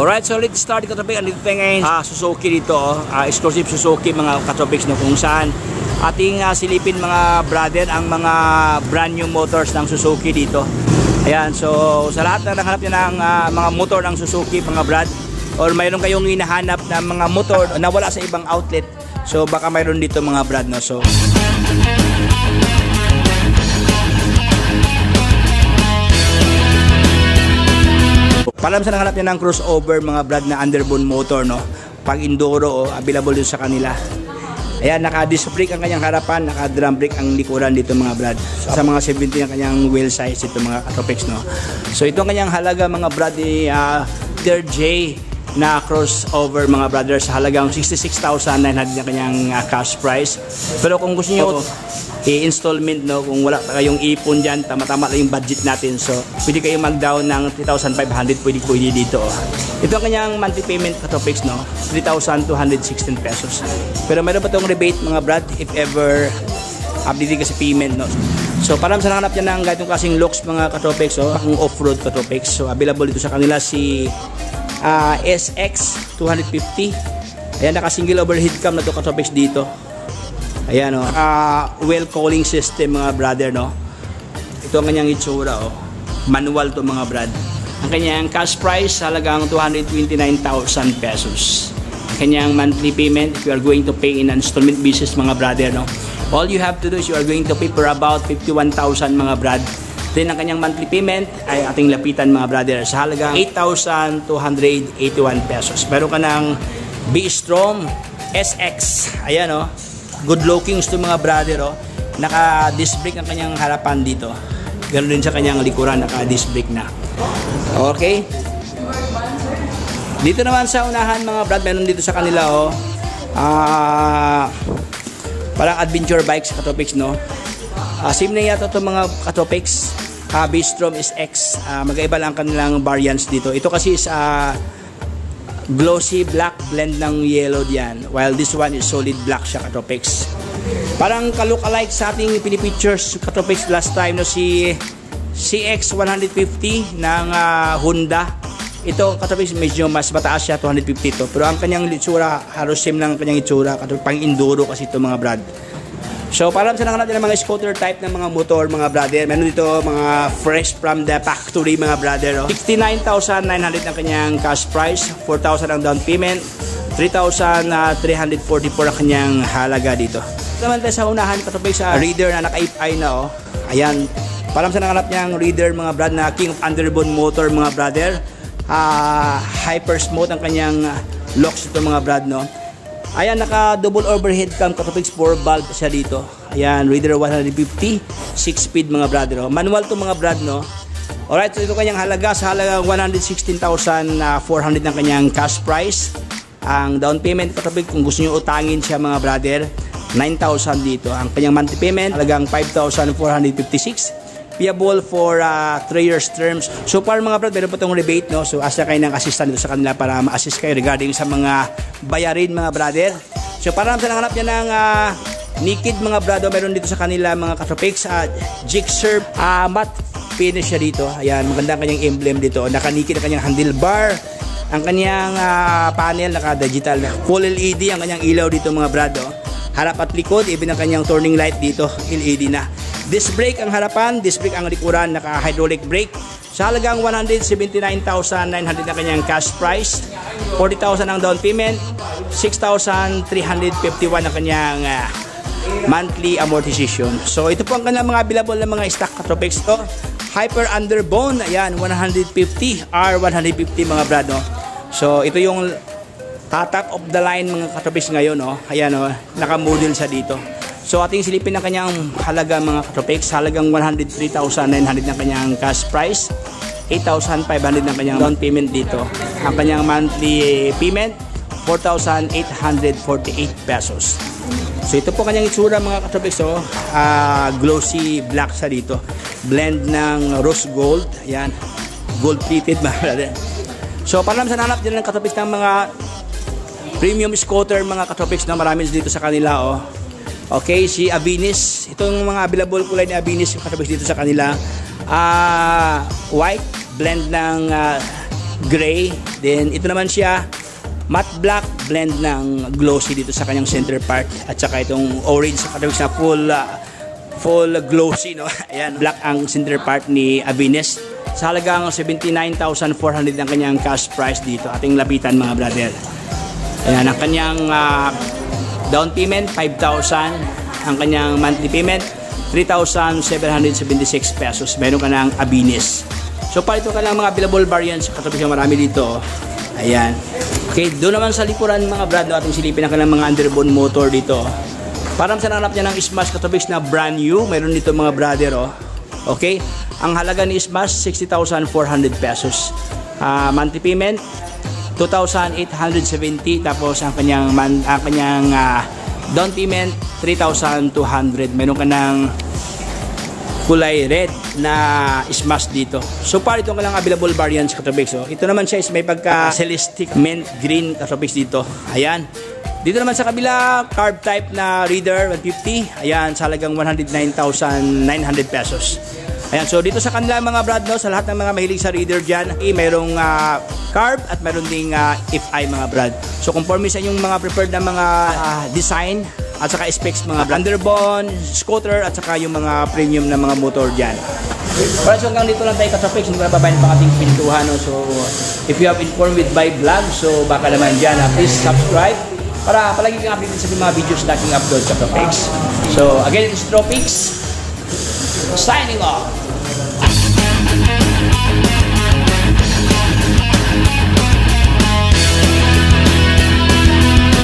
Alright, so let's start katopics. Andito tayo ngayon Suzuki dito, exclusive Suzuki mga katopics, no, kung saan ating silipin mga brother ang mga brand new motors ng Suzuki dito. Ayan, so sa lahat na naghanap nyo ng mga motor ng Suzuki mga brad, or mayroon kayong hinahanap na mga motor na wala sa ibang outlet, so baka mayroon dito mga brad, no. So palam sa naghanap niya ng crossover mga brad na underbone motor, no, pag enduro, available din sa kanila. Ayan, naka-disc brake ang kanyang harapan, naka-drum brake ang likuran dito mga brad. So, sa mga 17 ang kanyang wheel size ito mga katopics, no. So ito ang kanyang halaga mga brad ni Third J na crossover mga brother, sa halagang 66,900 na kanyang cash price. Pero kung gusto niyo i-installment, no, kung wala kayong ipon dyan, tama-tama lang yung budget natin, so pwede kayo mag-down ng 3,500, pwede dito. Ito ang kanyang monthly payment katopics, no, 3,216 pesos. Pero meron pa itong rebate mga brad if ever update ka sa payment, no. So parang sa nakanap niya ng ganitong kasing looks mga katopics, ang off-road katopics, so available dito sa kanila si SX 250. Ayan, naka single overhead cam na to katopics dito. Ayan, no, well cooling system mga brother, no. Ito ang kanyang itsura, manual to mga brad. Ang kanyang cash price halagang 229,000 pesos. Ang kanyang monthly payment, if you are going to pay in installment basis mga brother, no, all you have to do is you are going to pay for about 51,000 mga brad. Then ang kanyang monthly payment ay ating lapitan mga brother sa halagang 8,281 pesos. Meron ka ng B-Strom SX. Ayan, oh. Good looking to mga brother, oh. Naka-disc brake ang kanyang harapan dito. Ganoon din sa kanyang likuran, naka-disc brake na. Okay. Dito naman sa unahan mga brad, meron dito sa kanila, oh. Parang adventure bikes katopics, no. Same na yata itong mga katopics. B-Strom SX, magkaiba lang kanilang variants dito. Ito kasi is glossy black blend ng yellow diyan, while this one is solid black siya katopics. Parang ka-look-alike sa ating pinipictures katopics last time, no, si CX 150 ng Honda. Ito katopics medyo mas mataas siya, 250 to, pero ang kanyang itsura halos same lang ang kanyang itsura, pang enduro kasi ito mga brad. So parang sa nakanap ng mga scooter type ng mga motor mga brother, meron dito mga fresh from the factory mga brother, oh. 69,900 ang kanyang cash price, 4,000 ang down payment, 3,344 ang kanyang halaga dito. Naman tayo sa unahan katopics sa reader na naka-IPI na, oh. Ayan, parang sa nakanap niyang reader mga brad na King of Underbone motor mga brother. Hyper smooth ang kanyang locks ito mga brad, no. Ayan, naka double overhead cam katopics, 4 valve siya dito. Ayan, reader 150, 6-speed mga brother, oh. Manual to mga brad, no. Alright, so ito kanyang halaga sa halaga 116,400 ng kanyang cash price. Ang down payment katopics, kung gusto nyo utangin siya mga brother, 9,000 dito. Ang kanyang monthly payment halagang 5,456. Payable for 3 years terms. So para mga brad, meron po itong rebate, no. So asa kayo ng assistant dito sa kanila para ma-assist kayo regarding sa mga bayarin mga brother. So para sa nanganap niya ng naked mga brado, meron dito sa kanila mga katopics Gixxer matte finish siya dito. Ayan, maganda ang kanyang emblem dito. Naka-naked ang kanyang handlebar. Ang kanyang panel naka-digital. Full LED ang kanyang ilaw dito mga brado. Harap at likod, even ang kanyang turning light dito, LED na. Disc brake ang harapan, disc brake ang likuran, naka-hydraulic brake. Sa halagang 179,900 na kanyang cash price, 40,000 ang down payment, 6,351 ang kanyang monthly amortization. So ito po ang kanilang mga available na mga stock katopics to. Hyper Underbone, ayan, 150 R150 mga brad, no? So ito yung top of the line mga katopics ngayon, no? Ayan, no? Naka-model siya dito. So ating silipin ang kanyang halaga mga katopics, halagang 103,900 ng kanyang cash price, 8,500 ng kanyang down payment dito. Ang kanyang monthly payment, 4,848 pesos. So ito po kanyang itsura mga katopics, oh. Glossy black siya dito. Blend ng rose gold, ayan. Gold plated mga brother. So para sa nanap din ng katopics ng mga premium scooter mga katopics na marami dito sa kanila, oh. Okay, si Abinis. Itong mga available kulay ni Abinis katopics dito sa kanila. White, blend ng gray. Then ito naman siya matte black, blend ng glossy dito sa kanyang center part, at saka itong orange sa katabi na full glossy, no? Ayan, black ang center part ni Avines. Sa halagang 79,400 ang kanyang cash price dito. Ating lapitan mga brother. Ayan, ang kanyang down payment 5,000, ang kanyang monthly payment 3,776 pesos. Meron ka ng Avines. So para ito ka lang mga available variants, katabi siya marami dito. Ayan. Okay, doon naman sa likuran mga brad, ating silipin ang kanilang mga underbone motor dito. Parang sa nanap niya ng Smash Katopics na brand new, mayroon dito mga brother, oh. Okay, ang halaga ni Smash 60,400 pesos. Monthly payment 2,870, tapos ang kanyang down payment 3,200. Meron ka ng kulay red na Smash dito. So far ito lang available variants Katopics. So, ito naman siya is may pagka celestic mint green Katopics dito. Ayan. Dito naman sa kabila, carb type na reader 150. Ayan, sa halagang 109,900 pesos. Ayan, so dito sa kanila mga brad, no, sa lahat ng mga mahilig sa reader dyan, mayroong carb at mayroon ding FI mga brad. So conforme sa inyong mga preferred na mga design at saka specs mga underbone, scooter at saka yung mga premium na mga motor dyan. Para so hanggang dito lang tayo Katopics, hindi ko nababayan pang ating pintuhan. No? So if you have informed with by vlog, so baka naman dyan, please subscribe para palagi kang updated sa mga videos na aking upload Katopics. So again, it's Tropics signing off.